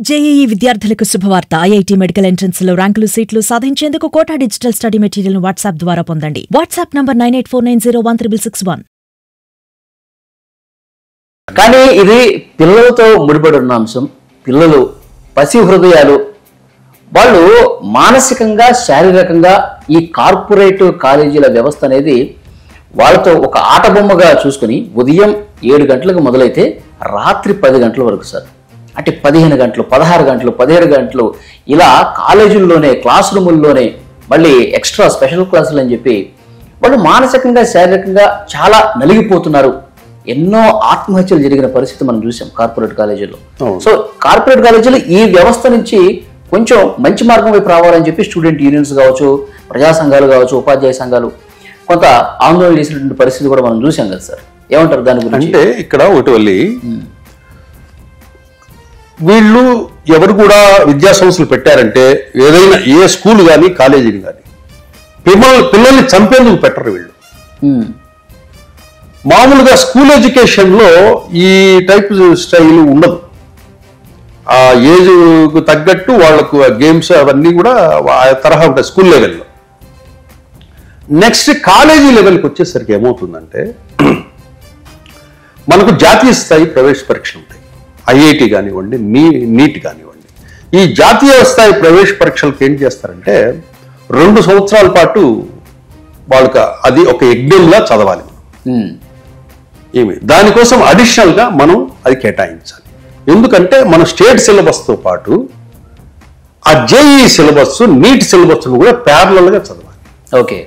JEE విద్యార్థులకు శుభవార్త. IIT medical entrance లో ర్యాంకులు సీట్లు సాధించేందుకు కోటా డిజిటల్ స్టడీ మెటీరియల్ ను వాట్సాప్ ద్వారా పొందండి. WhatsApp number 9849016661. కానీ ఇది పిల్లలతో ముడిపడి ఉన్న అంశం. పిల్లలు పసి హృదయాలు, వాళ్ళు మానసికంగా శారీరకంగా ఈ కార్పొరేట్ కాలేజీల వ్యవస్థ అనేది వాళ్ళతో ఒక ఆట బొమ్మగా చూసుకుని ఉదయం 7 గంటలకు మొదలైతే రాత్రి 10 గంటల వరకు సార్, అంటే 15 గంటలు, 16 గంటలు, 17 గంటలు ఇలా కాలేజీల్లోనే, క్లాస్ రూముల్లోనే మళ్ళీ ఎక్స్ట్రా స్పెషల్ క్లాసులు అని చెప్పి వాళ్ళు మానసికంగా శారీరకంగా చాలా నలిగిపోతున్నారు. ఎన్నో ఆత్మహత్యలు జరిగిన పరిస్థితి మనం చూసాం కార్పొరేట్ కాలేజీల్లో. సో కార్పొరేట్ కాలేజీలు ఈ వ్యవస్థ నుంచి కొంచెం మంచి మార్గం వైపు రావాలని చెప్పి స్టూడెంట్ యూనియన్స్ కావచ్చు, ప్రజా సంఘాలు కావచ్చు, ఉపాధ్యాయ సంఘాలు కొంత ఆందోళన చేసినటువంటి పరిస్థితి కూడా మనం చూసాం కదా సార్. ఏమంటారు దాని గురించి? అంటే ఇక్కడ ఒకటి వల్లి వీళ్ళు ఎవరు కూడా విద్యా సంస్థలు పెట్టారంటే ఏదైనా ఏ స్కూల్ కానీ కాలేజీని కానీ పిల్లల్ని చంపేందుకు పెట్టరు వీళ్ళు. మామూలుగా స్కూల్ ఎడ్యుకేషన్లో ఈ టైప్ స్టైల్ ఉండదు. ఆ ఏజ్కు తగ్గట్టు వాళ్ళకు గేమ్స్ అవన్నీ కూడా ఆ తరహా ఉంటాయి స్కూల్ లెవెల్లో. నెక్స్ట్ కాలేజీ లెవెల్కి వచ్చేసరికి ఏమవుతుందంటే మనకు జాతీయ స్థాయి ప్రవేశ పరీక్షలు ఉంటాయి. ఐఐటి కానివ్వండి, నీట్ కానివ్వండి. ఈ జాతీయ స్థాయి ప్రవేశ పరీక్షలకు ఏం చేస్తారంటే 2 సంవత్సరాల పాటు వాళ్ళకి అది ఒక యజ్ఞంలా చదవాలి. దానికోసం అడిషనల్గా మనం అది కేటాయించాలి. ఎందుకంటే మన స్టేట్ సిలబస్తో పాటు ఆ జేఈఈ సిలబస్, నీట్ సిలబస్ను కూడా ప్యారలల్గా చదవాలి. ఓకే.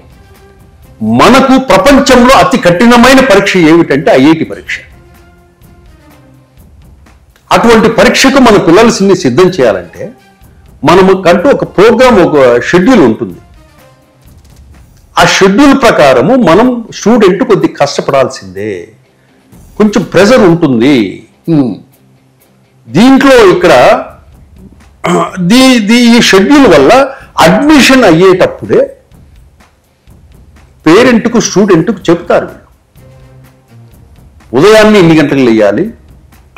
మనకు ప్రపంచంలో అతి కఠినమైన పరీక్ష ఏమిటంటే ఐఐటి పరీక్ష. అటువంటి పరీక్షకు మన పిల్లల్ని సిద్ధం చేయాలంటే మనము కంటూ ఒక ప్రోగ్రామ్, ఒక షెడ్యూల్ ఉంటుంది. ఆ షెడ్యూల్ ప్రకారము మనం స్టూడెంట్ కొద్ది కష్టపడాల్సిందే, కొంచెం ప్రెజర్ ఉంటుంది. దీంట్లో ఇక్కడ ఈ షెడ్యూల్ వల్ల అడ్మిషన్ అయ్యేటప్పుడే పేరెంట్కు, స్టూడెంట్కు చెప్తారు ఉదయాన్నే ఇన్ని గంటలకు లేయాలి,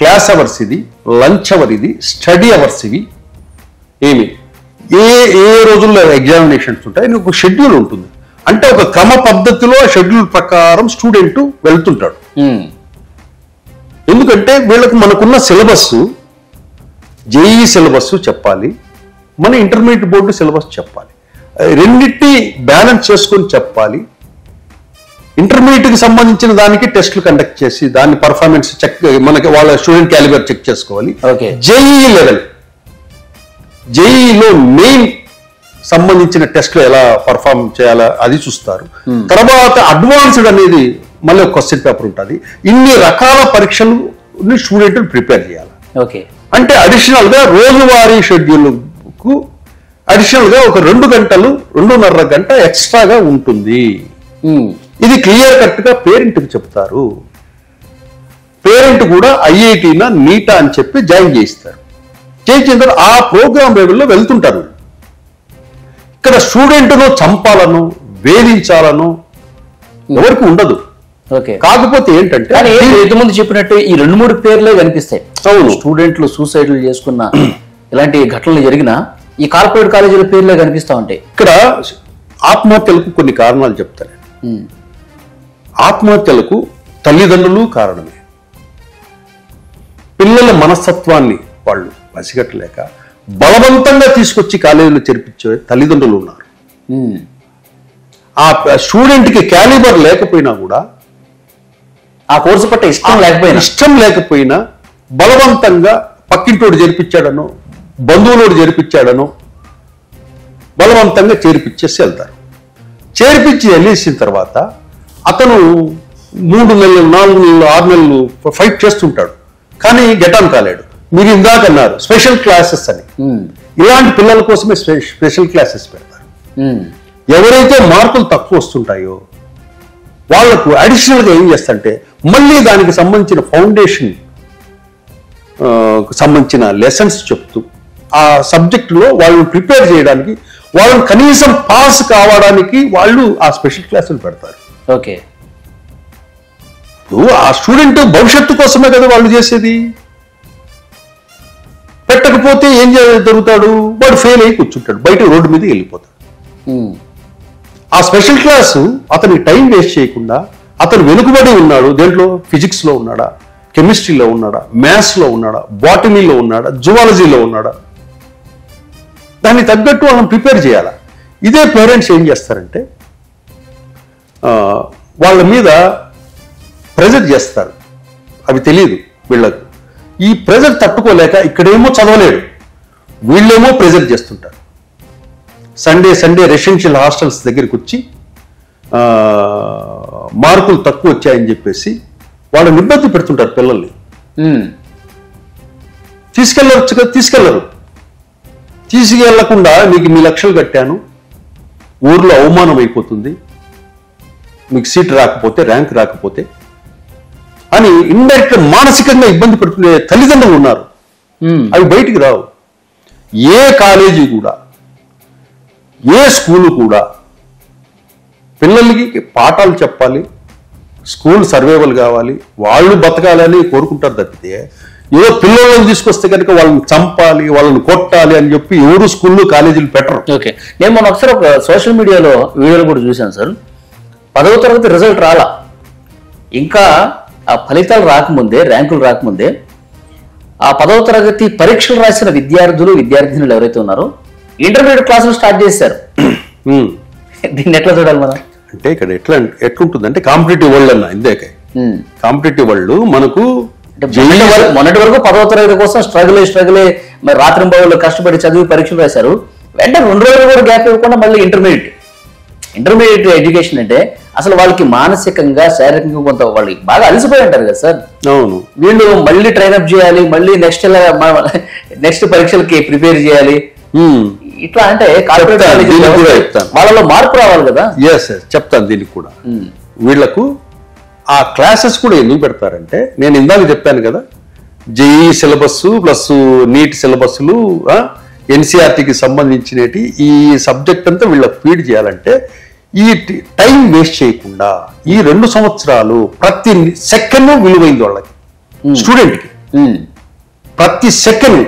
క్లాస్ అవర్స్ ఇది, లంచ్ అవర్ ఇది, స్టడీ అవర్స్ ఇవి, ఏ రోజుల్లో ఎగ్జామినేషన్స్ ఉంటాయి, ఒక షెడ్యూల్ ఉంటుంది. అంటే ఒక క్రమ పద్ధతిలో షెడ్యూల్ ప్రకారం స్టూడెంట్ వెళ్తుంటాడు. ఎందుకంటే వీళ్ళకి మనకున్న సిలబస్, జేఈఈ సిలబస్ చెప్పాలి, మన ఇంటర్మీడియట్ బోర్డు సిలబస్ చెప్పాలి. రెండింటినీ బ్యాలెన్స్ చేసుకొని చెప్పాలి. ఇంటర్మీడియట్కి సంబంధించిన దానికి టెస్టులు కండక్ట్ చేసి దాని పర్ఫార్మెన్స్ చెక్, మనకి వాళ్ళ స్టూడెంట్ క్యాలిబర్ చెక్ చేసుకోవాలి. జేఈఈ లెవెల్, జేఈఈలో మెయిన్ సంబంధించిన టెస్టులు ఎలా పర్ఫార్మ్ చేయాలా అది చూస్తారు. తర్వాత అడ్వాన్స్డ్ అనేది మళ్ళీ ఒక క్వశ్చన్ పేపర్ ఉంటుంది. ఇన్ని రకాల పరీక్షలు స్టూడెంట్ ప్రిపేర్ చేయాలి. ఓకే. అంటే అడిషనల్ గా రోజువారీ షెడ్యూల్కు అడిషనల్ గా ఒక 2 గంటలు, 2.5 గంట ఎక్స్ట్రాగా ఉంటుంది. ఇది క్లియర్ కట్ గా పేరెంట్కి చెప్తారు. పేరెంట్ కూడా ఐఐటీనా, నీటా అని చెప్పి జాయిన్ చేయిస్తారు. చేయించిన తర్వాత ఆ ప్రోగ్రామ్ లెవెల్లో వెళ్తుంటారు. ఇక్కడ స్టూడెంట్ను చంపాలను, వేధించాలను ఎవరికి ఉండదు. కాకపోతే ఏంటంటే ఇంతకుముందు చెప్పినట్టు ఈ 2-3 పేర్లే కనిపిస్తాయి. అవును, స్టూడెంట్లు సూసైడ్లు చేసుకున్న ఇలాంటి ఘటనలు జరిగిన ఈ కార్పొరేట్ కాలేజీల పేర్లే కనిపిస్తా ఉంటాయి. ఇక్కడ ఆత్మహత్యలకు కొన్ని కారణాలు చెప్తారు. ఆత్మహత్యలకు తల్లిదండ్రులు కారణమే. పిల్లల మనస్తత్వాన్ని వాళ్ళు పసిగట్టలేక బలవంతంగా తీసుకొచ్చి కాలేజీలో చేర్పించే తల్లిదండ్రులు ఉన్నారు. ఆ స్టూడెంట్కి క్యాలిబర్ లేకపోయినా కూడా, ఆ కోర్సు పట్ల ఇష్టం లేకపోయినా బలవంతంగా పక్కింటోడు చేర్పించాడనో, బంధువులోడు చేర్పించాడనో బలవంతంగా చేర్పించేసి వెళ్తారు. చేర్పించి వెళ్ళేసిన తర్వాత అతను 3 నెలలు, 4 నెలలు, 6 నెలలు ఫైట్ చేస్తుంటాడు. కానీ గెటాన్ కాలేడు. మీరు ఇందాక అన్నారు స్పెషల్ క్లాసెస్ అని. ఇలాంటి పిల్లల కోసమే స్పెషల్ క్లాసెస్ పెడతారు. ఎవరైతే మార్కులు తక్కువ వస్తుంటాయో వాళ్లకు అడిషనల్గా ఏం చేస్తారంటే మళ్ళీ దానికి సంబంధించిన ఫౌండేషన్ సంబంధించిన లెసన్స్ చెప్తూ ఆ సబ్జెక్టులో వాళ్ళని ప్రిపేర్ చేయడానికి, వాళ్ళని కనీసం పాస్ కావడానికి వాళ్ళు ఆ స్పెషల్ క్లాసులు పెడతారు. ఓకే. ఇప్పుడు ఆ స్టూడెంట్ భవిష్యత్తు కోసమే కదా వాళ్ళు చేసేది. పెట్టకపోతే ఏం జరుగుతాడు, వాడు ఫెయిల్ అయి కూర్చుంటాడు, బయట రోడ్డు మీద వెళ్ళిపోతాడు. ఆ స్పెషల్ క్లాసు అతనికి టైం వేస్ట్ చేయకుండా, అతను వెనుకబడి ఉన్నాడు దేంట్లో, ఫిజిక్స్లో ఉన్నాడా, కెమిస్ట్రీలో ఉన్నాడా, మ్యాథ్స్లో ఉన్నాడా, బాటనీలో ఉన్నాడా, జువాలజీలో ఉన్నాడా, దాన్ని తగ్గట్టు వాళ్ళని ప్రిపేర్ చేయాలి. ఇదే పేరెంట్స్ ఏం చేస్తారంటే వాళ్ళ మీద ప్రెజర్ చేస్తారు, అవి తెలియదు వీళ్ళకు. ఈ ప్రెజర్ తట్టుకోలేక ఇక్కడేమో చదవలేడు, వీళ్ళేమో ప్రెజర్ చేస్తుంటారు. సండే రెసిడెన్షియల్ హాస్టల్స్ దగ్గరికి వచ్చి మార్కులు తక్కువ వచ్చాయని చెప్పేసి వాళ్ళని ఇబ్బంది పెడుతుంటారు పిల్లల్ని. తీసుకెళ్లరు. తీసుకెళ్లకుండా మీకు ఇన్ని లక్షలు కట్టాను, ఊర్లో అవమానం అయిపోతుంది, మీకు సీట్ రాకపోతే, ర్యాంక్ రాకపోతే అని ఇండైరెక్ట్ మానసికంగా ఇబ్బంది పెడుతున్న తల్లిదండ్రులు ఉన్నారు. అవి బయటికి రావు. ఏ కాలేజీ కూడా, ఏ స్కూలు కూడా పిల్లలకి పాఠాలు చెప్పాలి, స్కూల్ సర్వైవల్ కావాలి, వాళ్ళు బతకాలని కోరుకుంటారు తప్పితే ఏదో పిల్లలను తీసుకొస్తే కనుక వాళ్ళని చంపాలి, వాళ్ళని కొట్టాలి అని చెప్పి ఎవరు స్కూళ్ళు కాలేజీలు పెట్టరు. ఓకే, నేను మొన్న ఒకసారి ఒక సోషల్ మీడియాలో వీడియోలు కూడా చూశాను సార్. 10వ తరగతి రిజల్ట్ రాలా, ఇంకా ఆ ఫలితాలు రాకముందే, ర్యాంకులు రాకముందే ఆ 10వ తరగతి పరీక్షలు రాసిన విద్యార్థినులు ఎవరైతే ఉన్నారో ఇంటర్మీడియట్ క్లాసులు స్టార్ట్ చేశారు. దీన్ని ఎట్లా చూడాలి మనం అంటే, ఇక్కడ ఎట్లుంటుందంటే కాంపిటేటివ్ వరల్డ్ అన్న ఇందాకే, కాంపిటేటివ్ వరల్డ్ మనకు మొన్నటి వరకు 10వ తరగతి కోసం స్ట్రగులే మరి రాత్రింబవళ్ళు కష్టపడి చదివి పరీక్షలు రాశారు. వెంటనే 2 రోజులు కూడా గ్యాప్ ఇవ్వకుండా మళ్ళీ ఇంటర్మీడియట్ ఎడ్యుకేషన్ అంటే అసలు వాళ్ళకి మానసికంగా, శారీరకంగా కొంత వాళ్ళు బాగా అలసిపోయి ఉంటారు కదా సార్. అవును, వీళ్ళు మళ్ళీ ట్రైన్అప్ చేయాలి, మళ్ళీ నెక్స్ట్ పరీక్షలకి ప్రిపేర్ చేయాలి. ఇట్లా అంటే వాళ్ళలో మార్పు రావాలి కదా. చెప్తాను దీనికి కూడా. వీళ్లకు ఆ క్లాసెస్ కూడా ఎందుకు పెడతారంటే, నేను ఇందాక చెప్పాను కదా, జేఈ సిలబస్ ప్లస్ నీట్ సిలబస్లు, ఎన్సీఆర్టీకి సంబంధించినవి, ఈ సబ్జెక్ట్ అంతా వీళ్ళకి ఫీడ్ చేయాలంటే ఈ టైం వేస్ట్ చేయకుండా ఈ 2 సంవత్సరాలు ప్రతి సెకండ్ విలువైంది వాళ్ళకి, స్టూడెంట్కి. ప్రతి సెకండ్,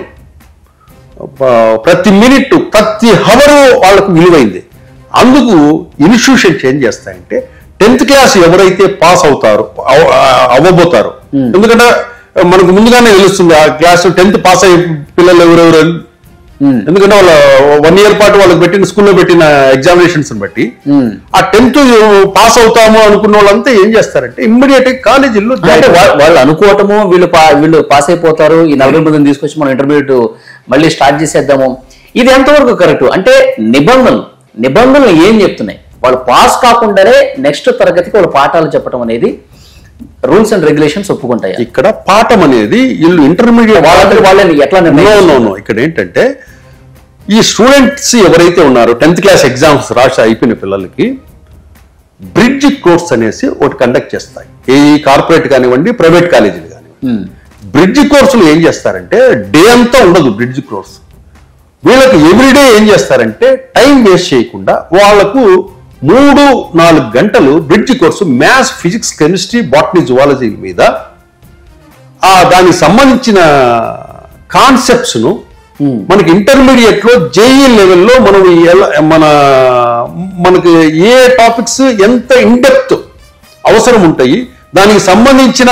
ప్రతి మినిట్, ప్రతి హవరు వాళ్ళకు విలువైంది. అందుకు ఇన్స్టిట్యూషన్స్ ఏం చేస్తాయంటే 10th క్లాస్ ఎవరైతే పాస్ అవ్వబోతారో, ఎందుకంటే మనకు ముందుగానే తెలుస్తుంది ఆ క్లాస్ 10th పాస్ అయ్యే పిల్లలు ఎవరెవరు, ఎందుకంటే వాళ్ళ 1 year పాటు వాళ్ళకి పెట్టిన స్కూల్లో పెట్టిన ఎగ్జామినేషన్స్ బట్టి ఆ 10th పాస్ అవుతాము అనుకున్న వాళ్ళంతా ఏం చేస్తారంటే ఇమ్మీడియట్ కాలేజీల్లో వాళ్ళు అనుకోవటము, వీళ్ళు పాస్ అయిపోతారు, ఈ 40 మందిని తీసుకొచ్చి మనం ఇంటర్మీడియట్ మళ్ళీ స్టార్ట్ చేసేద్దాము. ఇది ఎంతవరకు కరెక్ట్ అంటే నిబంధనలు ఏం చెప్తున్నాయి? వాళ్ళు పాస్ కాకుండానే నెక్స్ట్ తరగతికి వాళ్ళు పాఠాలు చెప్పడం అనేది రూల్స్ అండ్ రెగ్యులేషన్స్ ఒప్పుకుంటాయి. ఇక్కడ పాఠం అనేది వీళ్ళు ఇంటర్మీడియట్ వాళ్ళని ఎట్లా ఇక్కడ ఏంటంటే, ఈ స్టూడెంట్స్ ఎవరైతే ఉన్నారో 10th క్లాస్ ఎగ్జామ్స్ రాసి అయిపోయిన పిల్లలకి బ్రిడ్జ్ కోర్స్ అనేసి ఒకటి కండక్ట్ చేస్తాయి. ఏ కార్పొరేట్ కానివ్వండి, ప్రైవేట్ కాలేజీలు కానివ్వండి. బ్రిడ్జ్ కోర్సులు ఏం చేస్తారంటే డే అంతా ఉండదు బ్రిడ్జ్ కోర్స్. వీళ్ళకి ఎవ్రీడే ఏం చేస్తారంటే టైం వేస్ట్ చేయకుండా వాళ్లకు 3-4 గంటలు bridge course maths, physics, chemistry, botany, zoology మీద దానికి సంబంధించిన కాన్సెప్ట్స్ ను మనకి ఇంటర్మీడియట్ లో జేఈ లెవెల్లో మనకి ఏ టాపిక్స్ ఎంత ఇన్డెప్త్ అవసరం ఉంటాయి, దానికి సంబంధించిన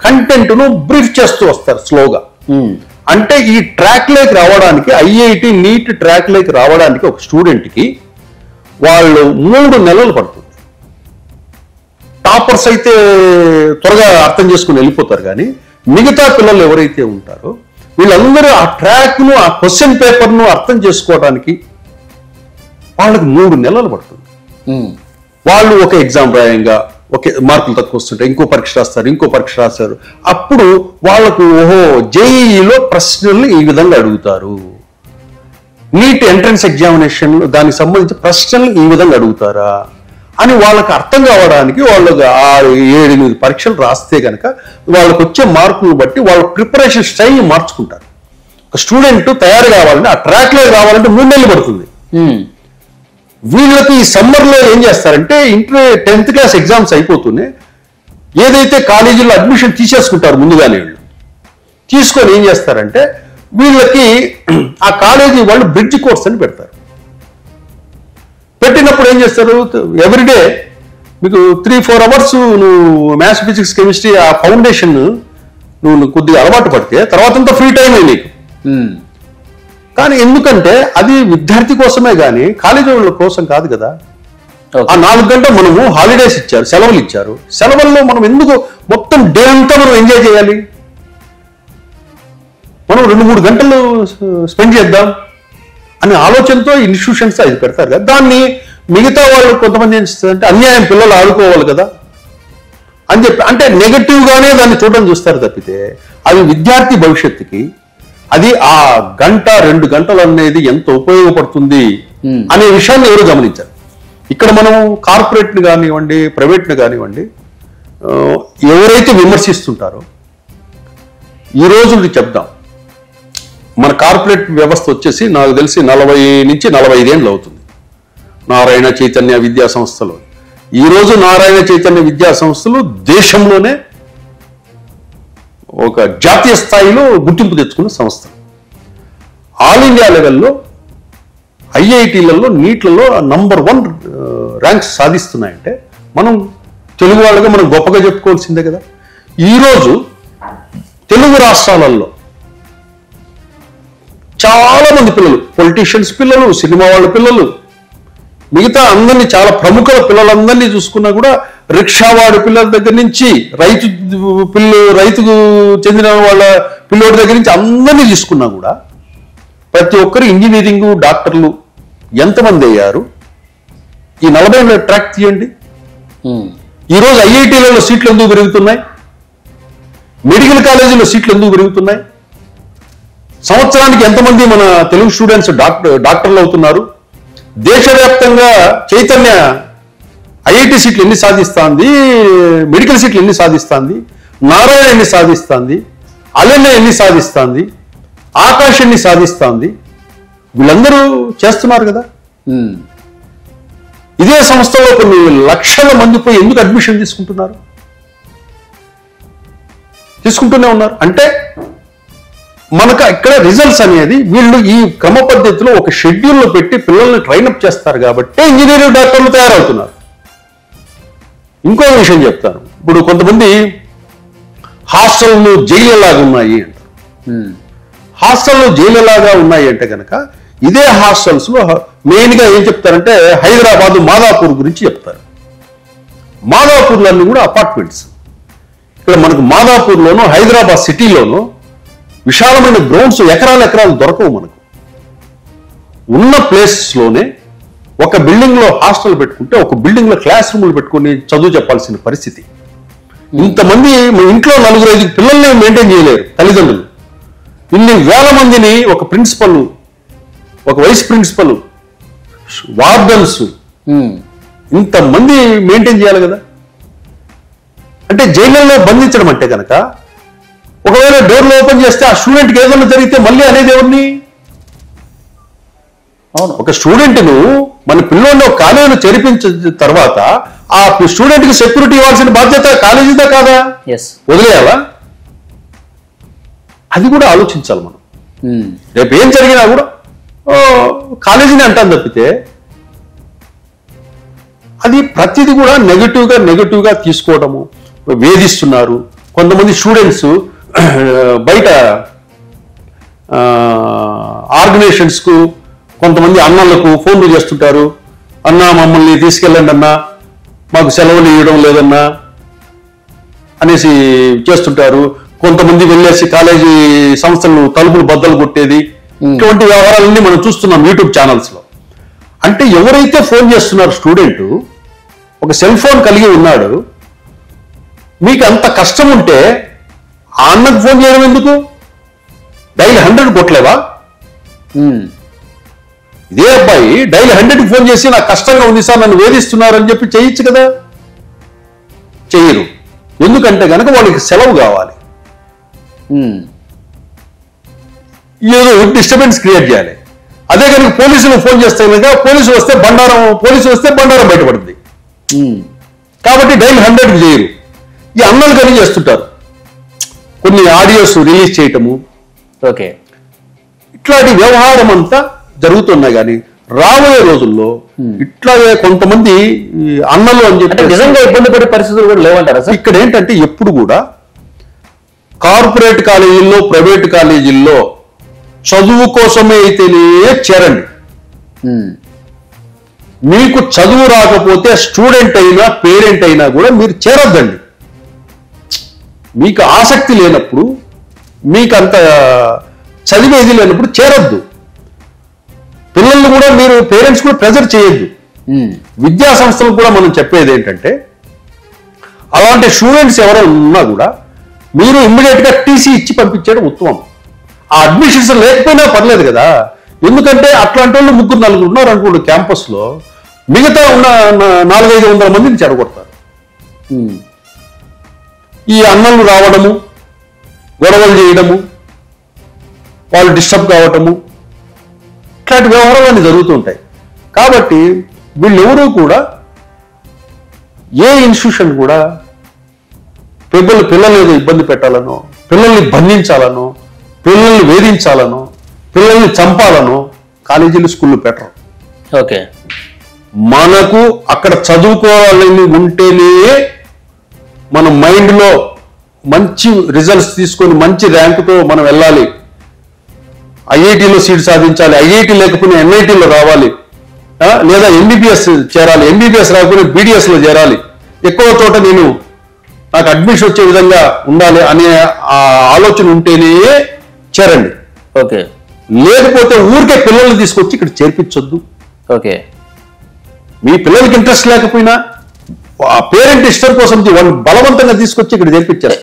కంటెంట్ ను బ్రీఫ్ చేస్తూ వస్తారు స్లోగా. అంటే ఈ ట్రాక్ లోకి రావడానికి, ఐఐటి నీట్ ట్రాక్ లోకి రావడానికి ఒక స్టూడెంట్ కి వాళ్ళు 3 నెలలు పడుతుంది. టాపర్స్ అయితే త్వరగా అర్థం చేసుకుని వెళ్ళిపోతారు, కానీ మిగతా పిల్లలు ఎవరైతే ఉంటారో వీళ్ళందరూ ఆ ట్రాక్ ను, ఆ క్వశ్చన్ పేపర్ ను అర్థం చేసుకోవడానికి వాళ్ళకి 3 నెలలు పడుతుంది. వాళ్ళు ఒక ఎగ్జామ్ రాయంగా ఓకే మార్కులు తక్కువ వస్తుంటాయి, ఇంకో పరీక్ష రాస్తారు. అప్పుడు వాళ్ళకు జేఈఈలో ప్రశ్నలు ఈ విధంగా అడుగుతారు, నీట్ ఎంట్రన్స్ ఎగ్జామినేషన్ దానికి సంబంధించి ప్రశ్నలు ఈ విధంగా అడుగుతారా అని వాళ్ళకి అర్థం కావడానికి వాళ్ళకి 6-7 పరీక్షలు రాస్తే కనుక వాళ్ళకి వచ్చే మార్కులు బట్టి వాళ్ళ ప్రిపరేషన్ స్టైల్ మార్చుకుంటారు. ఒక స్టూడెంట్ తయారు కావాలంటే, ఆ ట్రాక్ లో రావాలంటే 3 నెలలు పడుతుంది. వీళ్ళకి ఈ సమ్మర్ లో ఏం చేస్తారంటే 10th క్లాస్ ఎగ్జామ్స్ అయిపోతూనే ఏదైతే కాలేజీలో అడ్మిషన్ తీసేసుకుంటారు ముందుగానే, వీళ్ళు తీసుకొని ఏం చేస్తారంటే వీళ్ళకి ఆ కాలేజీ వాళ్ళు బ్రిడ్జ్ కోర్స్ అని పెడతారు. పెట్టినప్పుడు ఏం చేస్తారు, ఎవ్రీడే మీకు 3-4 అవర్స్ నువ్వు మ్యాథ్స్, ఫిజిక్స్, కెమిస్ట్రీ ఆ ఫౌండేషన్ నువ్వు కొద్దిగా అలవాటు పడితే తర్వాత అంతా ఫ్రీ టైం నీకు. కానీ ఎందుకంటే అది విద్యార్థి కోసమే కానీ కాలేజీ వాళ్ళ కోసం కాదు కదా. ఆ 4 గంటలు మనము హాలిడేస్ ఇచ్చారు, సెలవులు ఇచ్చారు. సెలవుల్లో మనం ఎందుకు మొత్తం డే అంతా మనం ఎంజాయ్ చేయాలి? మనం 2-3 గంటలు స్పెండ్ చేద్దాం అనే ఆలోచనతో ఇన్స్టిట్యూషన్స్ అది పెడతారు కదా. దాన్ని మిగతా వాళ్ళు కొంతమంది ఏం చేస్తారంటే అన్యాయం, పిల్లలు ఆడుకోవాలి కదా అని చెప్పి అంటే నెగటివ్ గానే దాన్ని చూడడం చూస్తారు తప్పితే అది విద్యార్థి భవిష్యత్తుకి అది ఆ 1-2 గంటలు అనేది ఎంత ఉపయోగపడుతుంది అనే విషయాన్ని ఎవరు గమనించారు. ఇక్కడ మనం కార్పొరేట్ని కానివ్వండి, ప్రైవేట్ని కానివ్వండి, ఎవరైతే విమర్శిస్తుంటారో ఈ రోజు చెప్దాం, మన కార్పొరేట్ వ్యవస్థ వచ్చేసి నాకు తెలిసి 40 నుంచి 45 ఏళ్ళు అవుతుంది. నారాయణ చైతన్య విద్యా సంస్థలు ఈ రోజు నారాయణ చైతన్య విద్యా సంస్థలు దేశంలోనే ఒక జాతీయ స్థాయిలో గుర్తింపు తెచ్చుకున్న సంస్థ. ఆల్ ఇండియా లెవెల్లో ఐఐటీలలో నీట్లలో నంబర్ 1 ర్యాంక్స్ సాధిస్తున్నాయంటే మనం తెలుగు వాళ్ళగా మనం గొప్పగా చెప్పుకోవాల్సిందే కదా. ఈరోజు తెలుగు రాష్ట్రాలలో చాలా మంది పిల్లలు, పొలిటీషియన్స్ పిల్లలు, సినిమా వాళ్ళ పిల్లలు, మిగతా అందరినీ చాలా ప్రముఖుల పిల్లలందరినీ చూసుకున్నా కూడా రిక్షావాడి పిల్లల దగ్గర నుంచి రైతుకు చెందిన వాళ్ళ పిల్లోడి దగ్గర నుంచి అందరినీ తీసుకున్నా కూడా ప్రతి ఒక్కరు ఇంజనీరింగ్, డాక్టర్లు ఎంతమంది అయ్యారు? ఈ 40 ఏళ్ళ ట్రాక్ తీయండి. ఈరోజు ఐఐటీలలో సీట్లు ఎందుకు పెరుగుతున్నాయి? మెడికల్ కాలేజీలో సీట్లు ఎందుకు పెరుగుతున్నాయి? సంవత్సరానికి ఎంతమంది మన తెలుగు స్టూడెంట్స్ డాక్టర్లు అవుతున్నారు? దేశవ్యాప్తంగా చైతన్య ఐఐటి సీట్లు ఎన్ని సాధిస్తుంది? మెడికల్ సీట్లు ఎన్ని సాధిస్తుంది? నారాయణ ఎన్ని సాధిస్తుంది? అలెన్న ఎన్ని సాధిస్తుంది? ఆకాష్ ఎన్ని సాధిస్తుంది? వీళ్ళందరూ చేస్తున్నారు కదా. ఇదే సంస్థలో కొన్ని లక్షల మంది పోయి ఎందుకు అడ్మిషన్ తీసుకుంటూనే ఉన్నారు అంటే మనకు ఇక్కడ రిజల్ట్స్ అనేది వీళ్ళు ఈ క్రమ పద్ధతిలో ఒక షెడ్యూల్లో పెట్టి పిల్లల్ని ట్రైనప్ చేస్తారు కాబట్టి ఇంజనీరింగ్ డాక్టర్లు తయారవుతున్నారు. ఇంకో విషయం చెప్తాను. ఇప్పుడు కొంతమంది హాస్టళ్ళు జైలులాగా ఉన్నాయి అంటారు. హాస్టల్లో జైలులాగా ఉన్నాయి అంటే కనుక ఇదే హాస్టల్స్ లో మెయిన్గా ఏం చెప్తారంటే హైదరాబాద్ మాదాపూర్ గురించి చెప్తారు. మాదాపూర్లన్నీ కూడా అపార్ట్మెంట్స్. ఇక్కడ మనకు మాదాపూర్లోనూ హైదరాబాద్ సిటీలోనూ విశాలమైన గ్రౌండ్స్ ఎకరాలు దొరకవు. మనకు ఉన్న ప్లేసెస్లోనే ఒక బిల్డింగ్లో హాస్టల్ పెట్టుకుంటే ఒక బిల్డింగ్లో క్లాస్ రూములు పెట్టుకుని చదువు చెప్పాల్సిన పరిస్థితి. ఇంతమంది ఇంట్లో 4-5 పిల్లల్ని మెయింటైన్ చేయలేరు తల్లిదండ్రులు. ఇన్ని వేల మందిని ఒక ప్రిన్సిపల్, ఒక వైస్ ప్రిన్సిపల్, వార్డన్స్ ఇంతమంది మెయింటైన్ చేయాలి కదా. అంటే జైళ్ళలో బంధించడం అంటే కనుక ఒకవేళ డోర్లు ఓపెన్ చేస్తే ఆ స్టూడెంట్కి ఏదైనా జరిగితే మళ్ళీ అనేది ఎవరిని? అవును, ఒక స్టూడెంట్ను మన పిల్లోని ఒక కాలేజీలో చేర్పించిన తర్వాత ఆ స్టూడెంట్కి సెక్యూరిటీ ఇవ్వాల్సిన బాధ్యత కాలేజీదా కాదా? వదిలేయాలా? అది కూడా ఆలోచించాలి మనం. రేపు ఏం జరిగినా కూడా కాలేజీని అంటాను తప్పితే అది ప్రతిదీ కూడా నెగటివ్గా తీసుకోవడము, వేధిస్తున్నారు. కొంతమంది స్టూడెంట్స్ బయట ఆర్గనైజేషన్స్కు కొంతమంది అన్నలకు ఫోన్లు చేస్తుంటారు. అన్నా మమ్మల్ని తీసుకెళ్ళండి అన్నా, మాకు సెలవులు ఇవ్వడం లేదన్నా అనేసి చేస్తుంటారు. కొంతమంది వెళ్ళేసి కాలేజీ సంస్థలు తలుపులు బద్దలు కొట్టేది, ఇటువంటి వ్యవహారాలన్నీ మనం చూస్తున్నాం యూట్యూబ్ ఛానల్స్ లో. అంటే ఎవరైతే ఫోన్ చేస్తున్నారు స్టూడెంట్ ఒక సెల్ ఫోన్ కలిగి ఉన్నాడు, మీకు అంత కష్టం ఉంటే ఆ అన్నకు ఫోన్ చేయడం ఎందుకు? డైల్ 100 కొట్టలేవా? ఇదే అబ్బాయి డైల్ 100కి ఫోన్ చేసి నాకు కష్టంగా ఉంది సార్, నన్ను వేధిస్తున్నారు అని చెప్పి చేయొచ్చు కదా. చెయ్యరు. ఎందుకంటే కనుక వాళ్ళకి సెలవు కావాలి, ఏదో డిస్టర్బెన్స్ క్రియేట్ చేయాలి. అదే కనుక పోలీసులు ఫోన్ చేస్తే కనుక పోలీసు వస్తే బండారం బయటపడుతుంది. కాబట్టి డైల్ 100కి చేయరు. ఈ అన్నలు కానీ చేస్తుంటారు, కొన్ని ఆడియోస్ రిలీజ్ చేయటము, ఓకే, ఇట్లాంటి వ్యవహారం అంతా జరుగుతున్నాయి. కానీ రాబోయే రోజుల్లో ఇట్లాగే కొంతమంది అన్నలు అని చెప్పి నిజంగా ఇబ్బంది పడే పరిస్థితులు కూడా లేవంటారా సార్? ఇక్కడ ఏంటంటే ఎప్పుడు కూడా కార్పొరేట్ కాలేజీల్లో, ప్రైవేట్ కాలేజీల్లో చదువు కోసమే అయితేనే చేరండి. మీకు చదువు రాకపోతే స్టూడెంట్ అయినా పేరెంట్ అయినా కూడా మీరు చేరొద్దండి. మీకు ఆసక్తి లేనప్పుడు, మీకు అంత చదివేది లేనప్పుడు చేరొద్దు. పిల్లల్ని కూడా మీరు పేరెంట్స్ కూడా ప్రెజర్ చేయొద్దు. విద్యా సంస్థలకు కూడా మనం చెప్పేది ఏంటంటే అలాంటి స్టూడెంట్స్ ఎవరైనా ఉన్నా కూడా మీరు ఇమ్మీడియట్ గా టీసీ ఇచ్చి పంపించడం ఉత్తమం. ఆ అడ్మిషన్స్ లేకపోయినా పర్లేదు కదా. ఎందుకంటే అట్లాంటి వాళ్ళు 3-4 ఉన్నారు అనుకోండి క్యాంపస్ లో, మిగతా ఉన్న 400-500 మందిని చెడగొడతారు. ఈ అన్నలు రావడము, గొడవలు చేయడము, వాళ్ళు డిస్టర్బ్ కావటము, ఇట్లాంటి వ్యవహారాలన్నీ జరుగుతూ ఉంటాయి. కాబట్టి వీళ్ళెవరూ కూడా ఏ ఇన్స్టిట్యూషన్ కూడా పిల్లలు ఏదో ఇబ్బంది పెట్టాలనో, పిల్లల్ని బంధించాలనో, పిల్లల్ని వేధించాలనో, పిల్లల్ని చంపాలనో కాలేజీలు, స్కూళ్ళు పెట్టరు. ఓకే, మనకు అక్కడ చదువుకోవాలని ఉంటేనే మన మైండ్లో మంచి రిజల్ట్స్ తీసుకొని మంచి ర్యాంకుతో మనం వెళ్ళాలి, ఐఐటీలో సీట్ సాధించాలి, ఐఐటీ లేకపోయినా ఎన్ఐటీలో రావాలి, లేదా ఎంబీబీఎస్ చేరాలి, ఎంబీబీఎస్ రాకపోయినా బీడీఎస్లో చేరాలి, ఎక్కువ చోట నాకు అడ్మిషన్ వచ్చే విధంగా ఉండాలి అనే ఆలోచన ఉంటేనే చేరండి. ఓకే, లేకపోతే ఊరికే పిల్లల్ని తీసుకొచ్చి ఇక్కడ చేర్పించొద్దు. ఓకే, మీ పిల్లలకి ఇంట్రెస్ట్ లేకపోయినా పేరెంట్ ఇష్టం కోసం వాళ్ళు బలవంతంగా తీసుకొచ్చి ఇక్కడ చేర్పించారు.